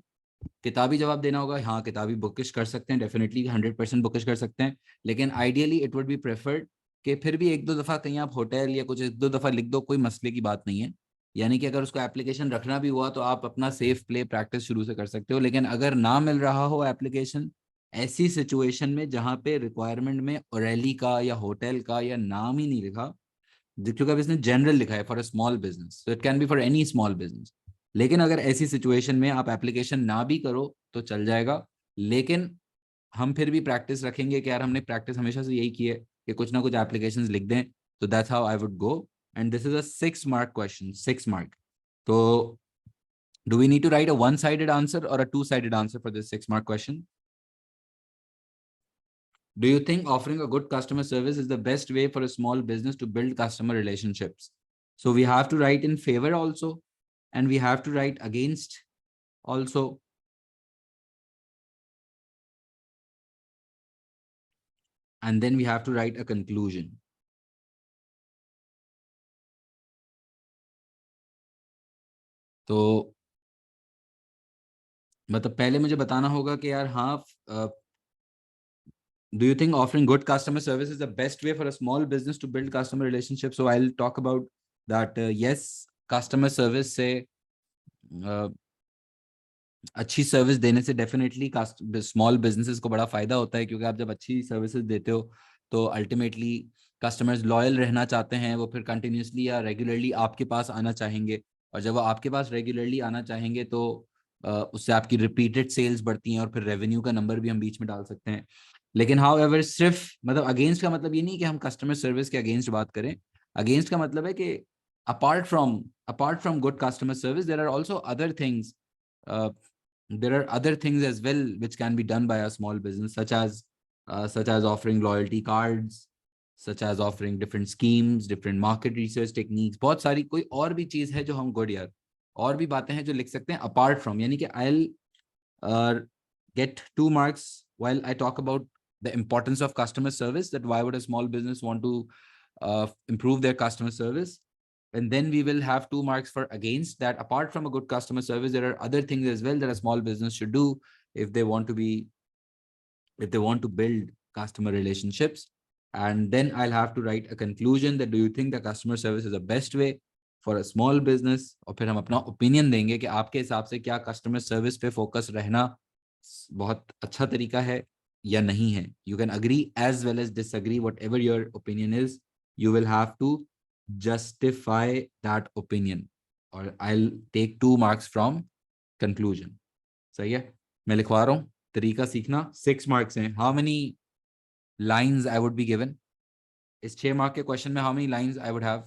किताबी जवाब देना होगा? हाँ, किताबी बुकिश कर सकते हैं, डेफिनेटली 100% बुकिश कर सकते हैं। लेकिन ideally it would be preferred कि फिर भी एक दो दफा कहीं आप होटल या कुछ एक दो दफा लिख दो, कोई मसले की बात नहीं है। यानी कि अगर उसको एप्लीकेशन रखना भी हुआ तो आप अपना सेफ प्ले प्रैक्टिस शुरू से कर सकते हो। लेकिन अगर ना मिल रहा हो एप्लीकेशन, ऐसी सिचुएशन में जहां पे रिक्वायरमेंट में ओरेली का या होटल का या नाम ही नहीं लिखा, क्योंकि अब इसने जनरल लिखा है फॉर अ स्मॉल बिजनेस, तो it can be for any small business. लेकिन अगर ऐसी सिचुएशन में आप एप्लीकेशन ना भी करो तो चल जाएगा। लेकिन हम फिर भी प्रैक्टिस रखेंगे कि यार हमने प्रैक्टिस हमेशा से यही की है कि कुछ ना कुछ एप्लीकेशंस लिख दें। तो that's how I would go. And this is a 6 mark question, 6 mark. तो do we need to write a one sided answer और a two sided answer for this 6 mark question? Do you think offering a good customer service is the best way for a small business to build customer relationships? So we have to write in favor also, and we have to write against also. And then we have to write a conclusion. तो मतलब पहले मुझे बताना होगा कि यार हाँ, do you think offering good customer service is the best way for a small business to build customer relationships? So I'll talk about that. Yes, customer service से अच्छी सर्विस देने से डेफिनेटली स्मॉल बिजनेसेस को बड़ा फायदा होता है, क्योंकि आप जब अच्छी सर्विसेज देते हो तो अल्टीमेटली कस्टमर्स लॉयल रहना चाहते हैं, वो फिर कंटिन्यूसली या रेगुलरली आपके पास आना चाहेंगे। और जब वो आपके पास रेगुलरली आना चाहेंगे तो उससे आपकी रिपीटेड सेल्स बढ़ती हैं और फिर रेवेन्यू का नंबर भी हम बीच में डाल सकते हैं। लेकिन हाउ एवर सिर्फ मतलब अगेंस्ट का मतलब ये नहीं कि हम कस्टमर सर्विस के अगेंस्ट बात करें। अगेंस्ट का मतलब है कि apart from good customer service there are also other things, there are other things as well which can be done by a small business, such as offering loyalty cards, such as offering different schemes, different market research techniques। बहुत सारी कोई और भी चीज है जो हम good यार, और भी बातें हैं जो लिख सकते हैं अपार्ट फ्रॉम। यानी कि uh, get 2 marks while I talk about the importance of customer service, that why would a small business want to improve their customer service. And then we will have 2 marks for against that. Apart from a good customer service, there are other things as well that a small business should do if they want to be if they want to build customer relationships. And then I'll have to write a conclusion that do you think the customer service is the best way for a small business? और फिर हम अपना opinion देंगे कि आपके हिसाब से क्या कस्टमर सर्विस पे फोकस रहना बहुत अच्छा तरीका है या नहीं है। You can agree as well as disagree, whatever your opinion is, you will have to justify that opinion, और I take 2 marks from conclusion. सही है, मैं लिखवा रहा हूँ, तरीका सीखना। 6 marks हैं। How many lines I would be given इस 6 मार्क के क्वेश्चन में? How many lines I would have?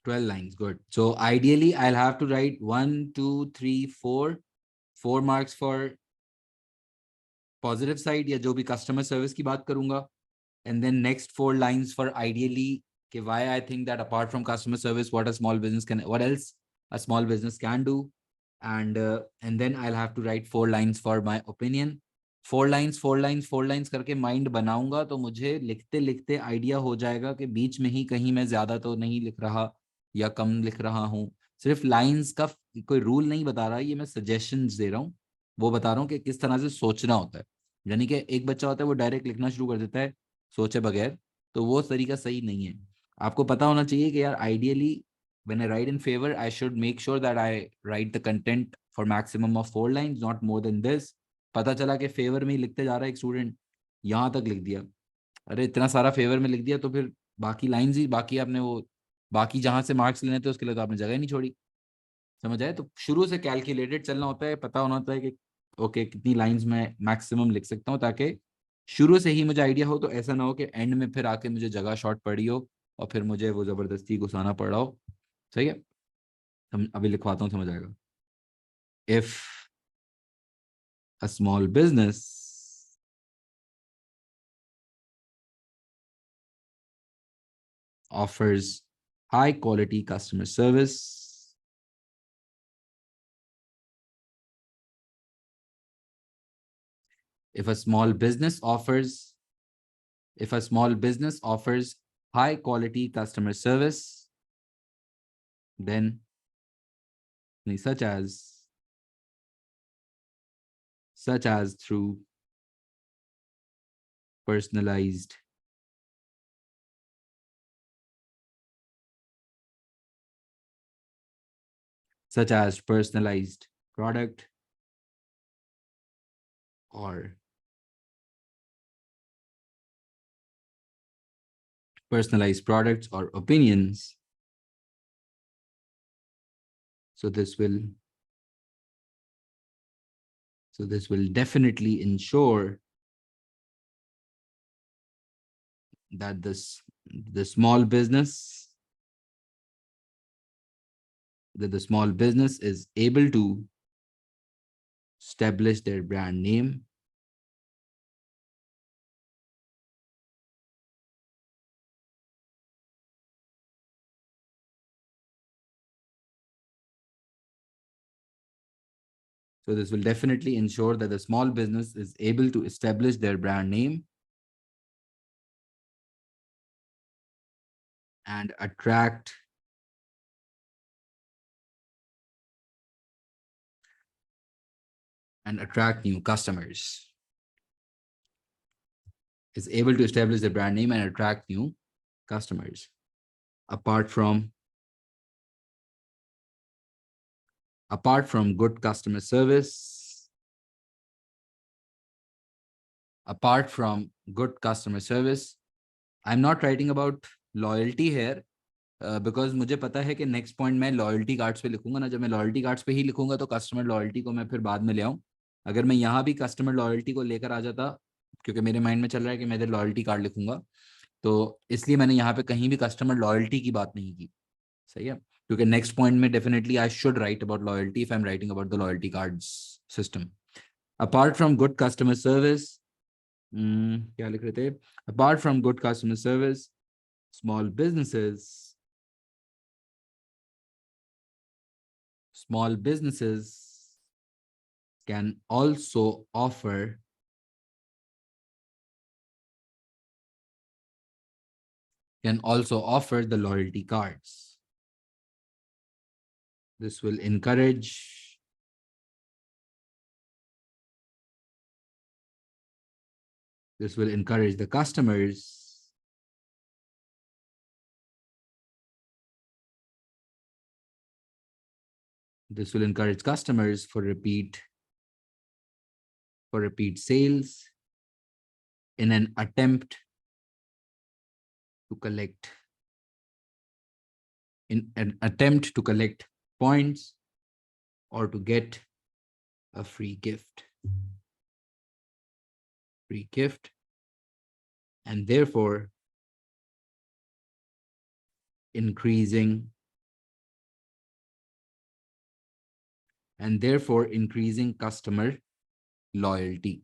12 lines, good. So ideally I'll have to write 1 2 3 4 marks for positive side या जो भी कस्टमर सर्विस की बात करूंगा, and then next 4 lines for ideally कि why I think that apart from customer service what a small business can, what else a small business can do. And then I will have to write 4 lines for my opinion. 4 lines 4 lines 4 lines करके mind बनाऊंगा तो मुझे लिखते लिखते idea हो जाएगा कि बीच में ही कहीं मैं ज्यादा तो नहीं लिख रहा या कम लिख रहा हूँ। सिर्फ लाइंस का कोई रूल नहीं बता रहा, ये मैं सजेशंस दे रहा हूँ। वो बता रहा हूँ कि किस तरह से सोचना होता है। यानी कि एक बच्चा होता है वो डायरेक्ट लिखना शुरू कर देता है सोचे बगैर, तो वो तरीका सही नहीं है। आपको पता होना चाहिए कि यार ideally when I write in favor, I should make sure that I write the content for maximum of 4 lines, not more than this। पता चला कि फेवर में ही लिखते जा रहा है एक स्टूडेंट, यहाँ तक लिख दिया। अरे इतना सारा फेवर में लिख दिया तो फिर बाकी लाइंस ही बाकी, आपने वो बाकी जहां से मार्क्स लेने थे उसके लिए तो आपने जगह ही नहीं छोड़ी। समझ आए? तो शुरू से कैलकुलेटेड चलना होता है, पता होना होता है कि ओके कितनी लाइंस में मैक्सिमम लिख सकता हूँ, ताकि शुरू से ही मुझे आइडिया हो, तो ऐसा ना हो कि एंड में फिर आके मुझे जगह शॉर्ट पड़ी हो और फिर मुझे वो जबरदस्ती घुसाना पड़ रहा हो। सही है, अभी लिखवाता हूँ, समझ आएगा। If a small business offers high quality customer service. If a small business offers high quality customer service, then such as through personalized product or personalized products or opinions. So this will definitely ensure that the small business is able to establish their brand name So this will definitely ensure that the small business is able to establish their brand name and attract new customers. Is able to establish the brand name and attract new customers. Apart from good customer service, I'm not writing about loyalty here because मुझे पता है कि next point मैं loyalty cards पे लिखूंगा ना. जब मैं लॉयल्टी कार्ड्स पे ही लिखूंगा तो कस्टमर लॉयल्टी को मैं फिर बाद में ले आऊं. अगर मैं यहाँ भी कस्टमर लॉयल्टी को लेकर आ जाता, क्योंकि मेरे माइंड में चल रहा है कि मैं इधर लॉयल्टी कार्ड लिखूंगा, तो इसलिए मैंने यहाँ पे कहीं भी कस्टमर लॉयल्टी की बात नहीं की. सही है, क्योंकि नेक्स्ट पॉइंट में definitely I should write about loyalty if I am writing about the loyalty cards system. Apart from good customer service, क्या लिख रहे थे? Apart from good customer service, small businesses can also offer the loyalty cards. This will encourage the customers for repeat sales in an attempt to collect points or to get a free gift, and therefore increasing customer loyalty.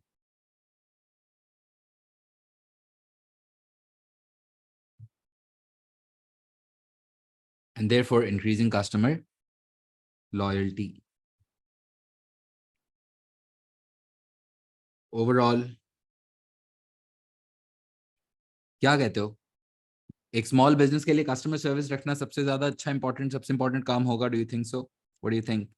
Overall, क्या कहते हो? एक small business के लिए customer service रखना सबसे ज्यादा अच्छा सबसे इंपॉर्टेंट काम होगा? Do you think so? What do you think?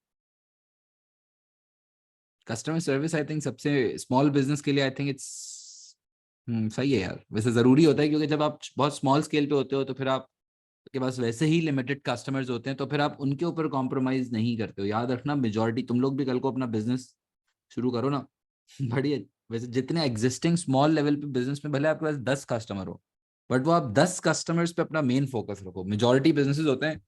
Customer service I think सबसे स्मॉल बिजनेस के लिए आई थिंक इट्स सही है यार. वैसे जरूरी होता है क्योंकि जब आप बहुत स्मॉल स्केल पे होते हो तो फिर आप के पास वैसे ही लिमिटेड कस्टमर्स होते हैं, तो फिर आप उनके ऊपर कॉम्प्रोमाइज नहीं करते हो. याद रखना, मेजॉरिटी तुम लोग भी कल को अपना बिजनेस शुरू करो ना बढ़िया. वैसे जितने एग्जिस्टिंग स्मॉल लेवल पे बिजनेस में भले आपके पास 10 कस्टमर हो, बट वो आप 10 कस्टमर्स पे अपना मेन फोकस रखो. मेजॉरिटी बिजनेसेस होते हैं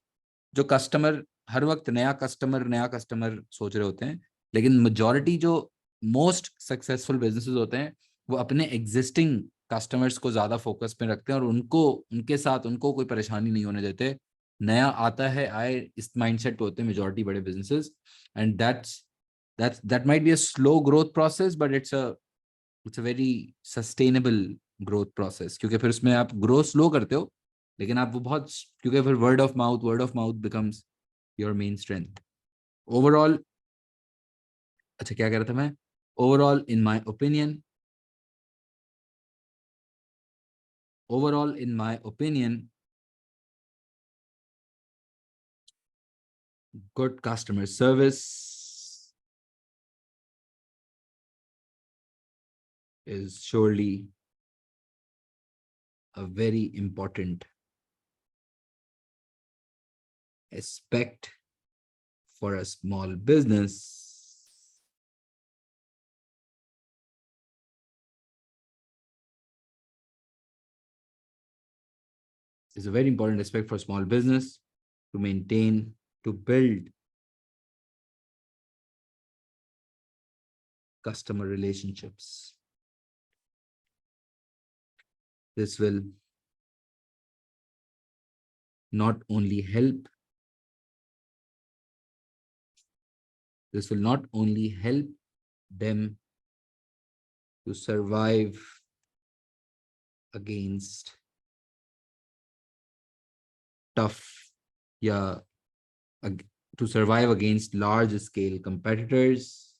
जो कस्टमर हर वक्त नया कस्टमर सोच रहे होते हैं, लेकिन मेजॉरिटी जो मोस्ट सक्सेसफुल बिजनेसेस होते हैं वो अपने एग्जिस्टिंग कस्टमर्स को ज्यादा फोकस पे रखते हैं और उनको कोई परेशानी नहीं होने देते. नया आता है आए इस माइंडसेट पे होते हैं मेजॉरिटी बड़े businesses. And that might be a slow growth process, but it's a very sustainable growth process, क्योंकि फिर उसमें आप ग्रो स्लो करते हो लेकिन आप वो बहुत, क्योंकि फिर word of mouth becomes your main strength overall. अच्छा क्या कह रहा था मैं? Overall in my opinion, good customer service is surely a very important aspect for a small business. It's a very important aspect for small business to maintain, to build customer relationships. This will not only help, them to survive against tough, yeah, to survive against large scale competitors.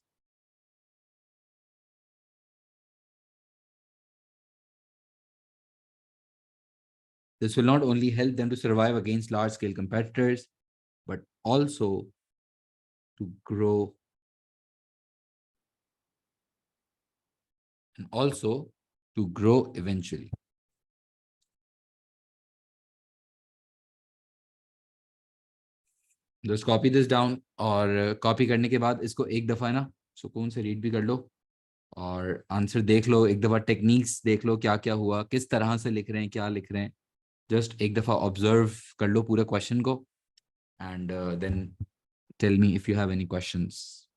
This will not only help them to survive against large scale competitors, but also to grow eventually. Just copy this down और copy करने के बाद इसको एक दफ़ा ना सुकून से रीड भी कर लो और आंसर देख लो, एक दफ़ा टेक्निक्स देख लो क्या क्या हुआ, किस तरह से लिख रहे हैं, क्या लिख रहे हैं. जस्ट एक दफ़ा ऑब्जर्व कर लो पूरे क्वेश्चन को and then tell me if you have any questions.